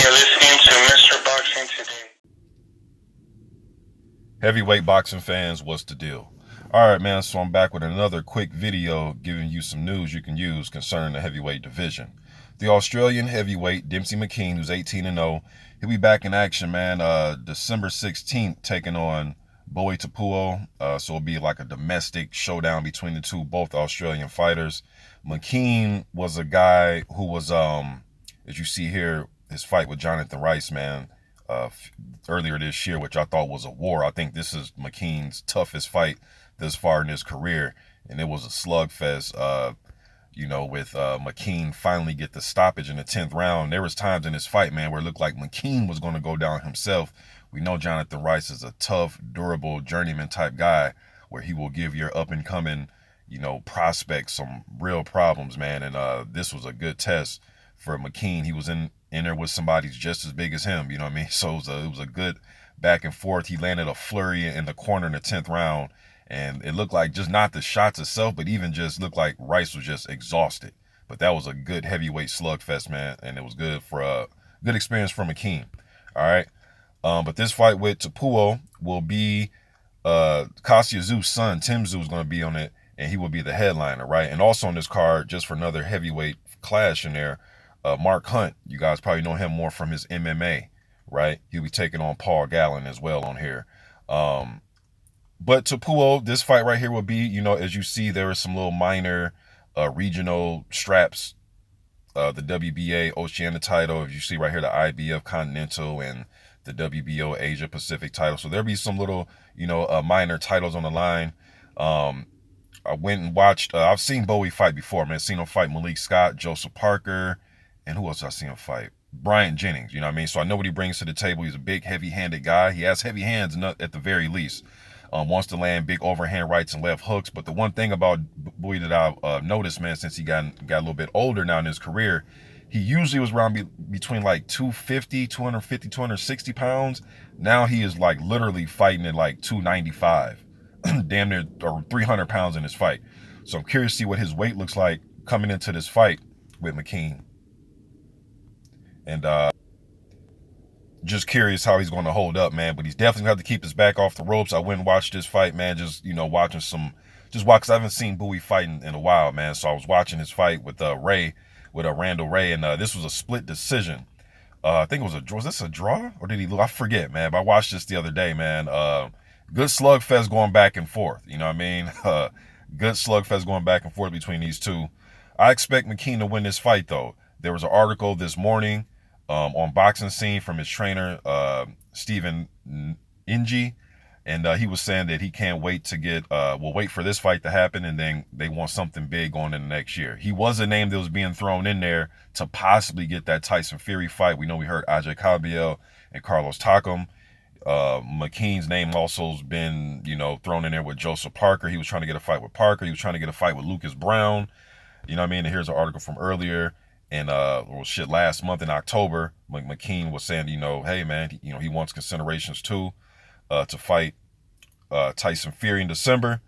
you're listening to Mr. Boxing Today. Heavyweight boxing fans, what's the deal? Alright man, so I'm back with another quick video giving you some news you can use concerning the heavyweight division. The Australian heavyweight Demsey McKean, who's 18-0, he'll be back in action, man, December 16th, taking on Bowie Tupou. So it'll be like a domestic showdown between the two, both Australian fighters. McKean was a guy who was, as you see here, his fight with Jonathan Rice, man, earlier this year, which I thought was a war. I think this is McKean's toughest fight this far in his career, and it was a slugfest. With McKean finally get the stoppage in the 10th round. There was times in this fight, man, where it looked like McKean was going to go down himself. We know Jonathan Rice is a tough, durable, journeyman type guy where he will give your up-and-coming, prospects some real problems, man. And this was a good test for McKean. He was in there with somebody just as big as him, you know what I mean? So it was a good back and forth. He landed a flurry in the corner in the 10th round, and it looked like just not the shots itself, but even just looked like Rice was just exhausted. But that was a good heavyweight slugfest, man, and it was good for a good experience for McKean. All right. But this fight with Tupou will be Kasia Tszou's son, Tim Tszou, is going to be on it, and he will be the headliner, right? And also on this card, just for another heavyweight clash in there, Mark Hunt, you guys probably know him more from his MMA, right? He'll be taking on Paul Gallen as well on here. But Tupou, this fight right here will be, as you see, there are some little minor regional straps. The WBA Oceania title, as you see right here, the IBF Continental and the WBO Asia Pacific title. So there'll be some little, minor titles on the line. I went and watched, I've seen Bowie fight before, man. Seen him fight Malik Scott, Joseph Parker, and who else I seen him fight? Bryant Jennings, you know what I mean? So I know what he brings to the table. He's a big, heavy-handed guy. He has heavy hands at the very least. Wants to land big overhand rights and left hooks. But the one thing about Bowie that I've noticed, man, since he got a little bit older now in his career, he usually was around between like 250, 260 pounds. Now he is like literally fighting at like 295, damn near, or 300 pounds in his fight. So I'm curious to see what his weight looks like coming into this fight with McKean. And just curious how he's going to hold up, man. But he's definitely going to have to keep his back off the ropes. I went and watched this fight, man. Just, watching because I haven't seen Bowie fighting in a while, man. So I was watching his fight with Randall Ray, and this was a split decision. I think it was this a draw, or did he lose? I forget, man. But I watched this the other day, man. Good slugfest going back and forth. You know what I mean? Good slugfest going back and forth between these two. I expect McKean to win this fight, though. There was an article this morning on Boxing Scene from his trainer, Stephen Inge, and he was saying that he can't wait to will wait for this fight to happen, and then they want something big going in the next year. He was a name that was being thrown in there to possibly get that Tyson Fury fight. We know we heard Ajay Cabiel and Carlos Takam. McKean's name also has been, thrown in there with Joseph Parker. He was trying to get a fight with Parker. He was trying to get a fight with Lucas Brown. You know what I mean? And here's an article from earlier. And last month in October, McKean was saying, hey man, he wants considerations too, to fight Tyson Fury in December.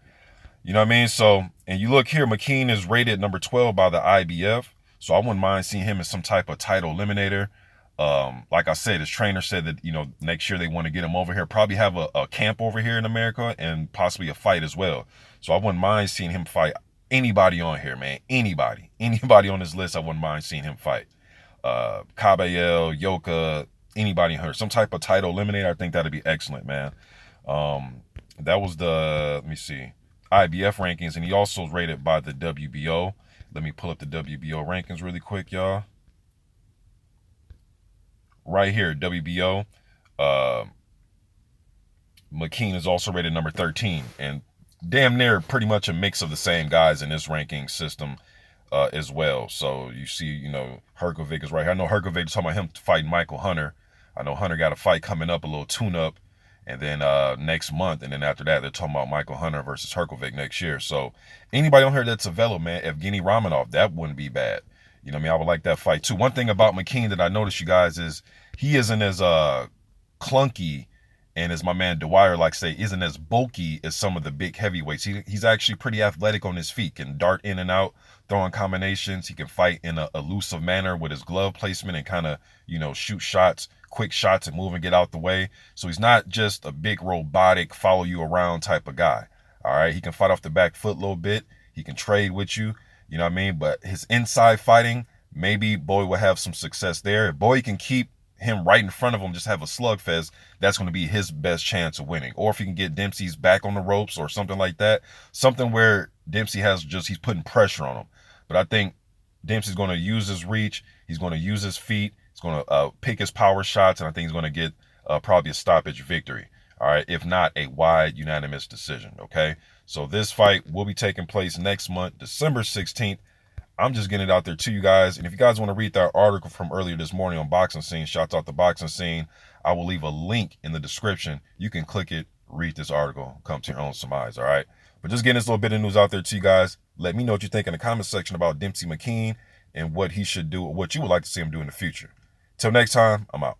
You know what I mean? So, and you look here, McKean is rated number 12 by the IBF. So I wouldn't mind seeing him as some type of title eliminator. Like I said, his trainer said that, next year they want to get him over here, probably have a camp over here in America and possibly a fight as well. So I wouldn't mind seeing him fight anybody on here, man. Anybody on this list, I wouldn't mind seeing him fight. Cabiel, Yoka, anybody on here. Some type of title eliminator, I think that'd be excellent, man. That was let me see, IBF rankings, and he also was rated by the WBO. Let me pull up the WBO rankings really quick, y'all. Right here, WBO. McKean is also rated number 13, and damn near pretty much a mix of the same guys in this ranking system as well. So you see, Herkovic is right here. I know Herkovic is talking about him fighting Michael Hunter. I know Hunter got a fight coming up, a little tune-up, and then next month, and then after that, they're talking about Michael Hunter versus Herkovic next year. So anybody on here that's available, man, Evgeny Romanov, that wouldn't be bad. You know what I mean? I would like that fight too. One thing about McKean that I noticed, you guys, is he isn't as clunky And as my man Dwyer like say, isn't as bulky as some of the big heavyweights. He's actually pretty athletic on his feet, can dart in and out, throwing combinations. He can fight in a elusive manner with his glove placement and kind of, shoot shots, quick shots and move and get out the way. So he's not just a big robotic follow you around type of guy. All right. He can fight off the back foot a little bit. He can trade with you. You know what I mean? But his inside fighting, maybe Bowie will have some success there. If Bowie can keep him right in front of him, just have a slugfest, that's going to be his best chance of winning. Or if he can get Demsey's back on the ropes or something like that, something where Demsey he's putting pressure on him. But I think Demsey's going to use his reach. He's going to use his feet. He's going to pick his power shots, and I think he's going to get probably a stoppage victory. All right, if not a wide unanimous decision. Okay, so this fight will be taking place next month, December 16th. I'm just getting it out there to you guys. And if you guys want to read that article from earlier this morning on Boxing Scene, shouts out the Boxing Scene, I will leave a link in the description. You can click it, read this article, come to your own surmise, all right? But just getting this little bit of news out there to you guys. Let me know what you think in the comment section about Demsey McKean and what he should do, or what you would like to see him do in the future. Till next time, I'm out.